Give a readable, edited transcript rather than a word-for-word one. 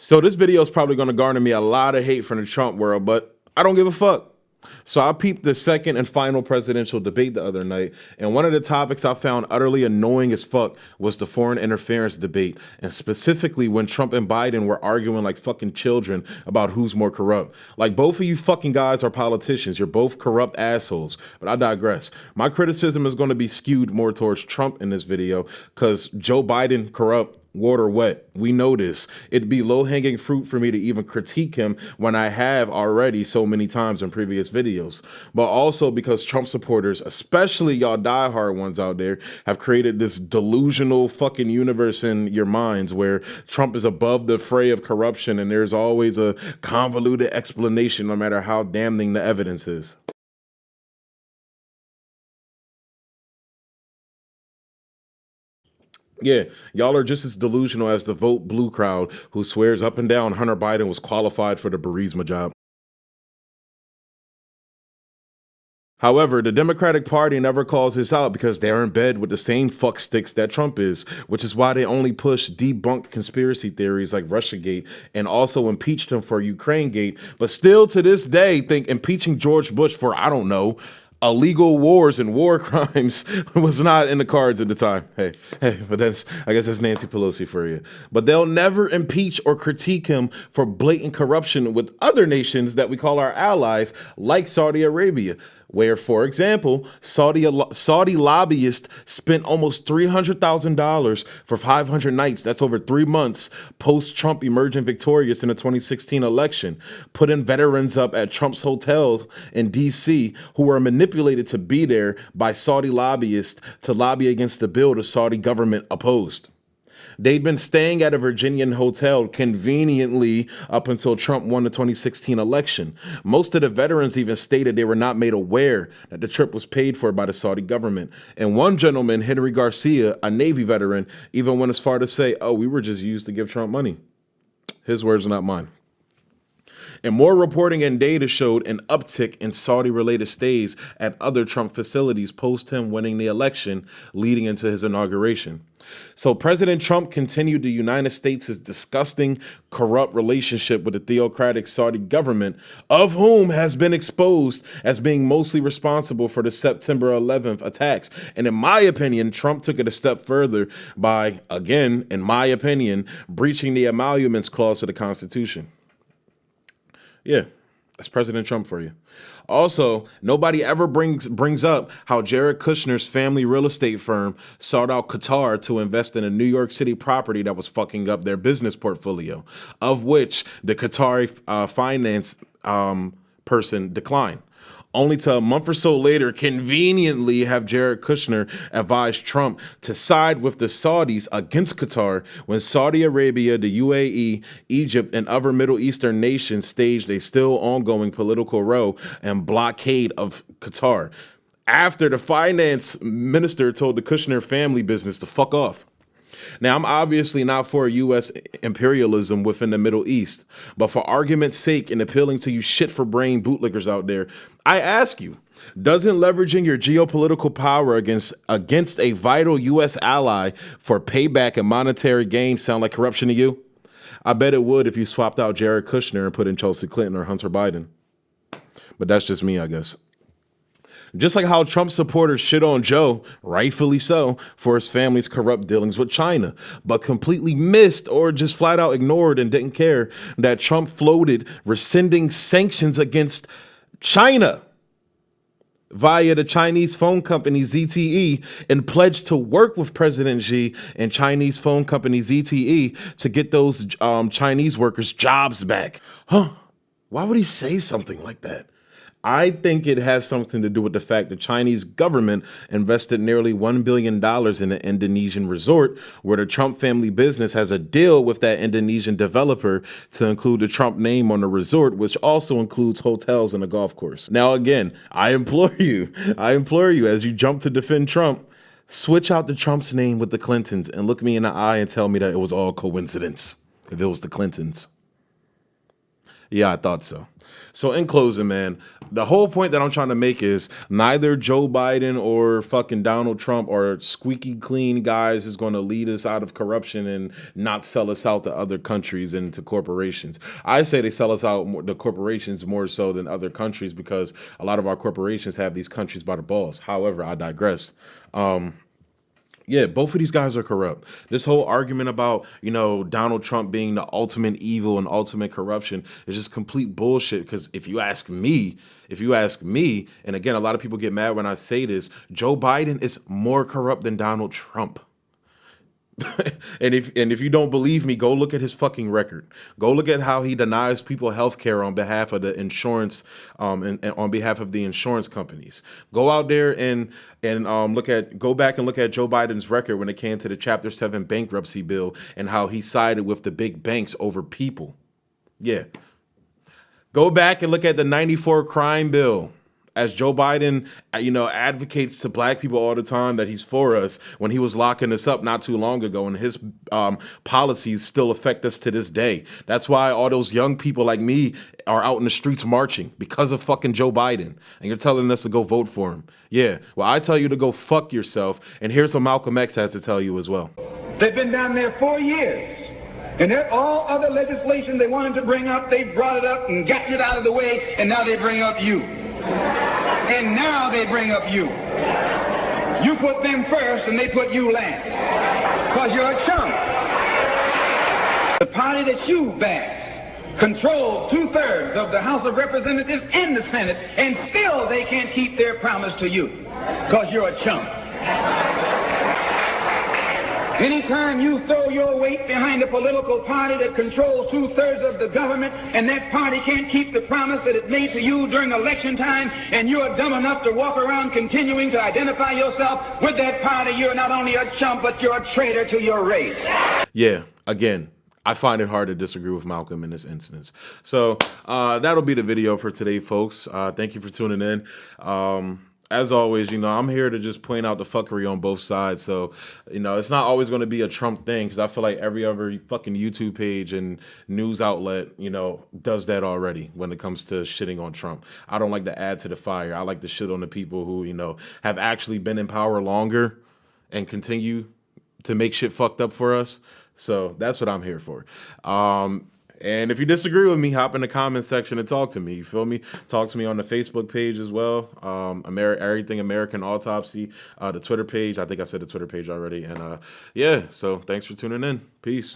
So this video is probably going to garner me a lot of hate from the Trump world, but I don't give a fuck. So I peeped the second and final presidential debate the other night, and one of the topics I found utterly annoying as fuck was the foreign interference debate, and specifically when Trump and Biden were arguing like fucking children about who's more corrupt. Like, both of you fucking guys are politicians. You're both corrupt assholes. But I digress. My criticism is going to be skewed more towards Trump in this video because Joe Biden corrupt, water wet. We know this. It'd be low-hanging fruit for me to even critique him when I have already so many times in previous videos. But also because Trump supporters, especially y'all diehard ones out there, have created this delusional fucking universe in your minds where Trump is above the fray of corruption and there's always a convoluted explanation no matter how damning the evidence is. Yeah, y'all are just as delusional as the Vote Blue crowd who swears up and down Hunter Biden was qualified for the Burisma job. However, the Democratic Party never calls this out because they're in bed with the same fucksticks that Trump is, which is why they only push debunked conspiracy theories like Russiagate and also impeached him for Ukrainegate, but still to this day think impeaching George Bush for, I don't know, illegal wars and war crimes was not in the cards at the time. Hey, but I guess that's Nancy Pelosi for you. But they'll never impeach or critique him for blatant corruption with other nations that we call our allies, like Saudi Arabia, where, for example, Saudi lobbyists spent almost $300,000 for 500 nights, that's over 3 months, post-Trump emerging victorious in the 2016 election, putting veterans up at Trump's hotel in D.C. who were manipulated to be there by Saudi lobbyists to lobby against the bill the Saudi government opposed. They'd been staying at a Virginian hotel conveniently up until Trump won the 2016 election. Most of the veterans even stated they were not made aware that the trip was paid for by the Saudi government. And one gentleman, Henry Garcia, a Navy veteran, even went as far to say, "Oh, we were just used to give Trump money." His words, not mine. And more reporting and data showed an uptick in Saudi-related stays at other Trump facilities post him winning the election leading into his inauguration. So President Trump continued the United States' disgusting, corrupt relationship with the theocratic Saudi government, of whom has been exposed as being mostly responsible for the September 11th attacks. And in my opinion, Trump took it a step further by, again, in my opinion, breaching the emoluments clause of the Constitution. Yeah, that's President Trump for you. Also, nobody ever brings up how Jared Kushner's family real estate firm sought out Qatar to invest in a New York City property that was fucking up their business portfolio, of which the Qatari finance person declined. Only to a month or so later conveniently have Jared Kushner advise Trump to side with the Saudis against Qatar when Saudi Arabia, the UAE, Egypt, and other Middle Eastern nations staged a still ongoing political row and blockade of Qatar after the finance minister told the Kushner family business to fuck off. Now, I'm obviously not for U.S. imperialism within the Middle East, but for argument's sake and appealing to you shit-for-brain bootlickers out there, I ask you, doesn't leveraging your geopolitical power against a vital U.S. ally for payback and monetary gain sound like corruption to you? I bet it would if you swapped out Jared Kushner and put in Chelsea Clinton or Hunter Biden. But that's just me, I guess. Just like how Trump supporters shit on Joe, rightfully so, for his family's corrupt dealings with China, but completely missed or just flat out ignored and didn't care that Trump floated rescinding sanctions against China via the Chinese phone company ZTE and pledged to work with President Xi and Chinese phone company ZTE to get those Chinese workers' jobs back. Why would he say something like that? I think it has something to do with the fact the Chinese government invested nearly $1 billion in an Indonesian resort where the Trump family business has a deal with that Indonesian developer to include the Trump name on the resort, which also includes hotels and a golf course. Now, again, I implore you, as you jump to defend Trump, switch out the Trump's name with the Clintons and look me in the eye and tell me that it was all coincidence if it was the Clintons. Yeah, I thought so. So in closing, man, the whole point that I'm trying to make is neither Joe Biden or fucking Donald Trump are squeaky clean guys who's going to lead us out of corruption and not sell us out to other countries and to corporations. I say they sell us out more, the corporations more so than other countries, because a lot of our corporations have these countries by the balls. However, I digress. Yeah, both of these guys are corrupt. This whole argument about, Donald Trump being the ultimate evil and ultimate corruption is just complete bullshit. Because if you ask me, and again, a lot of people get mad when I say this, Joe Biden is more corrupt than Donald Trump. And if you don't believe me, go look at his fucking record. Go look at how he denies people health care on behalf of the insurance, and on behalf of the insurance companies. Go out there and go back and look at Joe Biden's record when it came to the Chapter 7 bankruptcy bill and how he sided with the big banks over people. Yeah. Go back and look at the 94 crime bill. As Joe Biden, advocates to black people all the time that he's for us, when he was locking us up not too long ago, and his policies still affect us to this day. That's why all those young people like me are out in the streets marching, because of fucking Joe Biden. And you're telling us to go vote for him. Yeah, well, I tell you to go fuck yourself. And here's what Malcolm X has to tell you as well. They've been down there 4 years. And all other legislation they wanted to bring up, they brought it up and gotten it out of the way, and now they bring up you. And now they bring up you. You put them first and they put you last. Because you're a chump. The party that you bash controls 2/3 of the House of Representatives and the Senate, and still they can't keep their promise to you. Because you're a chump. Anytime you throw your weight behind a political party that controls 2/3 of the government, and that party can't keep the promise that it made to you during election time, and you're dumb enough to walk around continuing to identify yourself with that party, you're not only a chump, but you're a traitor to your race. Yeah, again, I find it hard to disagree with Malcolm in this instance. So that'll be the video for today, folks. Thank you for tuning in. As always, I'm here to just point out the fuckery on both sides. So, it's not always going to be a Trump thing, because I feel like every other fucking YouTube page and news outlet, does that already when it comes to shitting on Trump. I don't like to add to the fire. I like to shit on the people who, have actually been in power longer and continue to make shit fucked up for us. So that's what I'm here for. And if you disagree with me, hop in the comment section and talk to me. You feel me? Talk to me on the Facebook page as well. Everything American Autopsy. The Twitter page. I think I said the Twitter page already. And yeah, so thanks for tuning in. Peace.